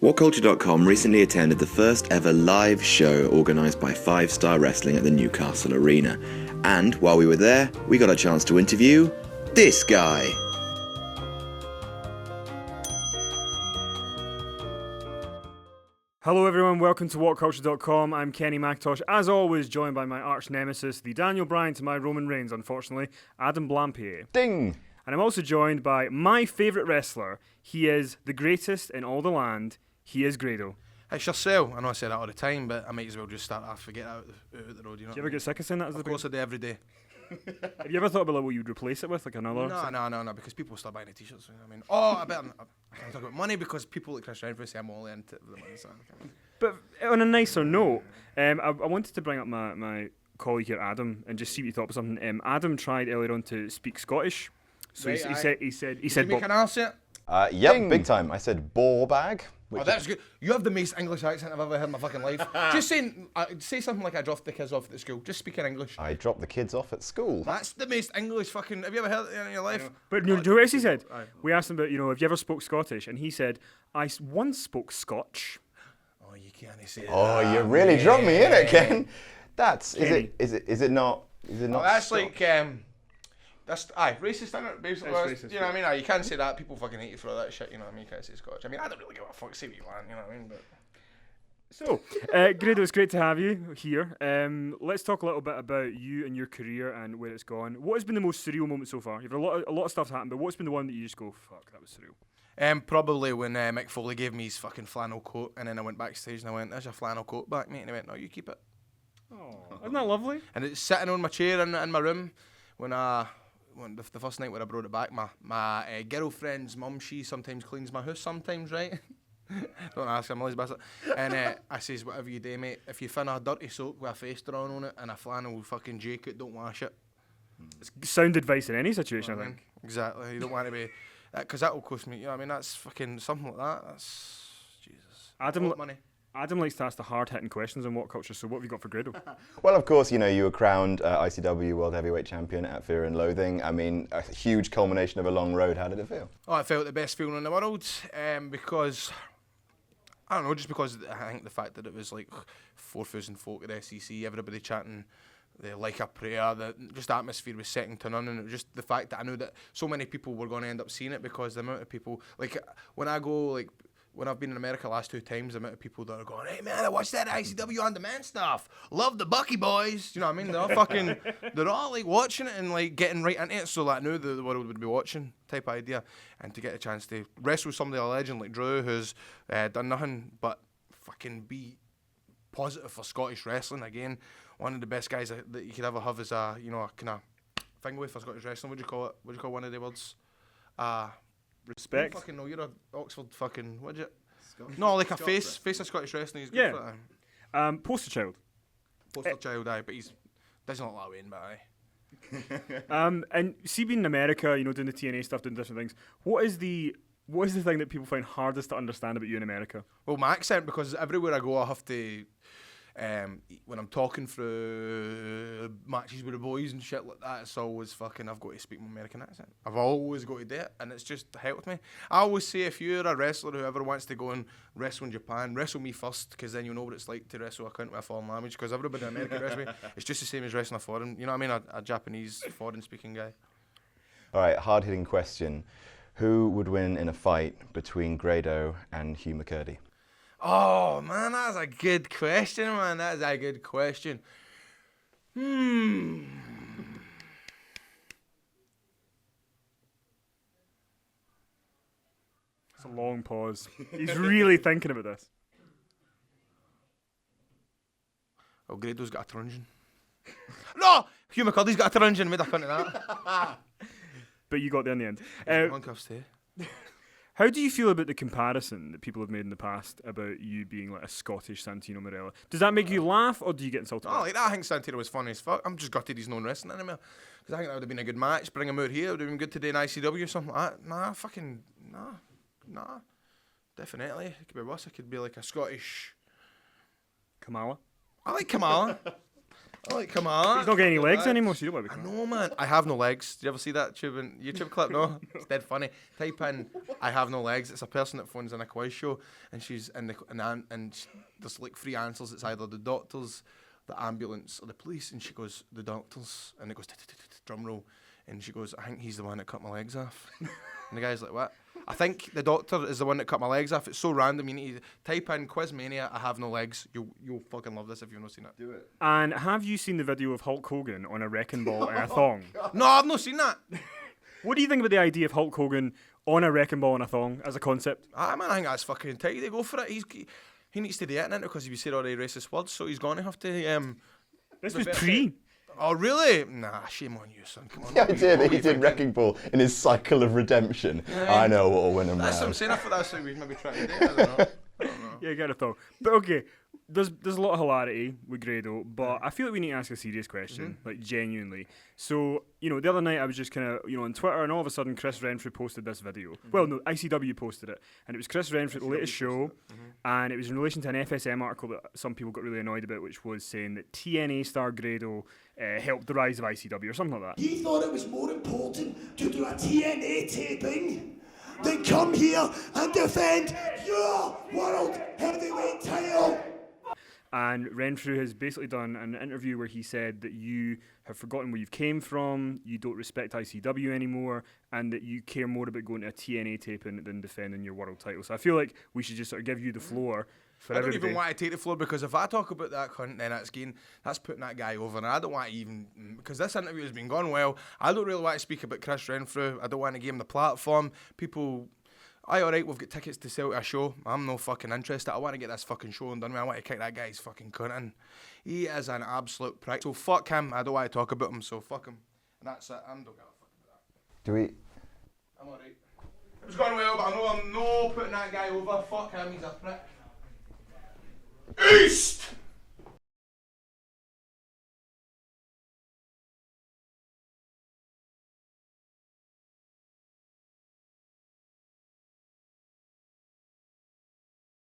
WhatCulture.com recently attended the first ever live show organised by 5 Star Wrestling at the Newcastle Arena. And while we were there, we got a chance to interview this guy. Hello everyone, welcome to WhatCulture.com. I'm Kenny McIntosh, as always joined by my arch nemesis, the Daniel Bryan to my Roman Reigns, unfortunately, Adam Blampier. Ding! And I'm also joined by my favourite wrestler. He is the greatest in all the land. He is Grado. It's yourself. I know I say that all the time, but I might as well just start off and get out of the road. You know. Do you ever get sick of saying that? Of course I do every day. Have you ever thought about like, what you'd replace it with, like another? No, because people start buying the t-shirts. You know what I mean, I can't talk about money because people like Chris Renfrew say I'm all into the money. So But on a nicer note, I wanted to bring up my colleague here, Adam, and just see what you thought of something. Adam tried earlier on to speak Scottish, so right, he said. Did you make an accent? Yep, Ding. big time. I said ball bag. Oh, that's good. You have the most English accent I've ever heard in my fucking life. Just say something like I dropped the kids off at the school. Just speak in English. I dropped the kids off at school. That's the most English fucking. Have you ever heard it in your life? But do you know what else he said? We asked him about, have you ever spoke Scottish? And he said, I once spoke Scotch. Oh, you can't say that. Oh, you really dropped me in it, Ken. That's Kenny. is it not? Is it not? Oh, that's Scotch? like that's racist, isn't it? Basically, It's racist, you know what I mean? You can't say that. People fucking hate you for all that shit. You know what I mean? You can't say Scotch. I mean, I don't really give a fuck. Say what you want. You know what I mean? But So, Grado, it's great to have you here. Let's talk a little bit about you and your career and where it's gone. What has been the most surreal moment so far? You've had a lot of stuff happened, but what's been the one that you just go, fuck, that was surreal? probably when Mick Foley gave me his fucking flannel coat, and then I went backstage and I went, "There's your flannel coat back, mate." And he went, "No, you keep it." Oh, isn't that lovely? And it's sitting on my chair in my room when the first night when I brought it back. My girlfriend's mum, she sometimes cleans my house sometimes, right? Don't ask, I'm Liz Bassett. And I says, whatever you do, mate, if you find a dirty sock with a face drawn on it and a flannel fucking jacket, don't wash it. It's sound advice in any situation, I think. Exactly. You don't want to be, because that will cost me. You know what I mean? That's fucking something like that. That's Jesus. Adam, Money. Adam likes to ask the hard-hitting questions on What Culture, so what have you got for Grado? Well, of course, you were crowned ICW World Heavyweight Champion at Fear and Loathing. I mean, a huge culmination of a long road. How did it feel? Oh, I felt the best feeling in the world because, I don't know, just because I think the fact that it was like 4,000 folk at SEC, everybody chanting the Like a Prayer, just the atmosphere was second to none, and it was just the fact that I knew that so many people were going to end up seeing it because the amount of people, like when I've been in America last 2 times, the amount of people that are going, "Hey man, I watched that ICW On Demand stuff. Love the Bucky boys." You know what I mean? They're all like watching it and like getting right into it. So that I knew the world would be watching type of idea, and to get a chance to wrestle with somebody a legend like Drew, who's done nothing but fucking be positive for Scottish wrestling. Again, one of the best guys that you could ever have is a kind of thing with for Scottish wrestling. What do you call it? What do you call one of the words? Respect. You fucking know, you're a Oxford fucking, what'd you? No, like a face of Scottish wrestling. He's good Yeah. for that. Poster child. Poster child, aye, but he's doesn't look that way in, but aye. And see, being in America, doing the TNA stuff, doing different things. What is the thing that people find hardest to understand about you in America? Well, my accent, because everywhere I go, I have to, when I'm talking through matches with the boys and shit like that, it's always fucking, I've got to speak my American accent. I've always got to do it, and it's just helped me. I always say, if you're a wrestler, whoever wants to go and wrestle in Japan, wrestle me first, because then you'll know what it's like to wrestle a cunt with a foreign language, because everybody in America wrestling, it's just the same as wrestling a foreign, you know what I mean, a Japanese foreign-speaking guy. All right, hard-hitting question. Who would win in a fight between Grado and Hugh McCurdy? Oh, man, that's a good question, man. That is a good question. It's a long pause. He's really thinking about this. Oh, Grado's got a truncheon. No! Hugh McCurdy's got a truncheon. Made a cunt of that. But you got there in the end. Handcuffs too. How do you feel about the comparison that people have made in the past about you being like a Scottish Santino Marella? Does that make you laugh, or do you get insulted? Oh, like that. I think Santino was funny as fuck. I'm just gutted he's not wrestling anymore. Because I think that would have been a good match. Bring him out here. It would have been good today in ICW or something like that. Nah. Definitely. It could be worse. It could be like a Scottish... Kamala? I like Kamala. like, come on. He's not getting any legs anymore, so you don't want to I be know, man. I have no legs. Did you ever see that YouTube clip? No? It's dead funny. Type in, I have no legs. It's a person that phones in a quiz show, and she's in there's like 3 answers. It's either the doctors, the ambulance, or the police. And she goes, the doctors. And it goes, drum roll. And she goes, I think he's the one that cut my legs off. And the guy's like, what? I think the doctor is the one that cut my legs off. It's so random. You need to type in Quizmania, I have no legs. You'll fucking love this if you've not seen it. Do it. And have you seen the video of Hulk Hogan on a wrecking ball and a thong? No, I've not seen that. What do you think about the idea of Hulk Hogan on a wrecking ball and a thong as a concept? Man, I think that's fucking tight. They go for it. He needs to do it now because he said all the racist words, so he's going to have to. This was pre. Oh, really? Nah, shame on you, son. Come on. Yeah, he did Wrecking Ball in his cycle of redemption. I know what'll win him That's what I'm round. saying. I thought that's what we'd maybe try to do. I don't know. Yeah, get a thong. But okay, there's a lot of hilarity with Grado, but I feel like we need to ask a serious question, like genuinely. So, the other night I was just kind of, on Twitter, and all of a sudden Chris Renfrew posted this video. Well, no, ICW posted it, and it was Chris Renfrew's latest show, and it was in relation to an FSM article that some people got really annoyed about, which was saying that TNA star Grado helped the rise of ICW or something like that. He thought it was more important to do a TNA taping than come here and defend your world heavyweight title. And Renfrew has basically done an interview where he said that you have forgotten where you came from, you don't respect ICW anymore, and that you care more about going to a TNA taping than defending your world title. So I feel like we should just sort of give you the floor for I don't everybody. even want to take the floor because if I talk about that cunt, then that's putting that guy over, and I don't want to even because this interview has been going well. I don't really want to speak about Chris Renfrew. I don't want to give him the platform. People. Alright, we've got tickets to sell to a show. I'm no fucking interested. I want to get this fucking show done with. I want to kick that guy's fucking cunt in. He is an absolute prick. So fuck him. I don't want to talk about him, so fuck him. And that's it. I'm not gonna fuck about that. Do we? I'm alright. It was going well, but I know I'm no putting that guy over. Fuck him, he's a prick. East!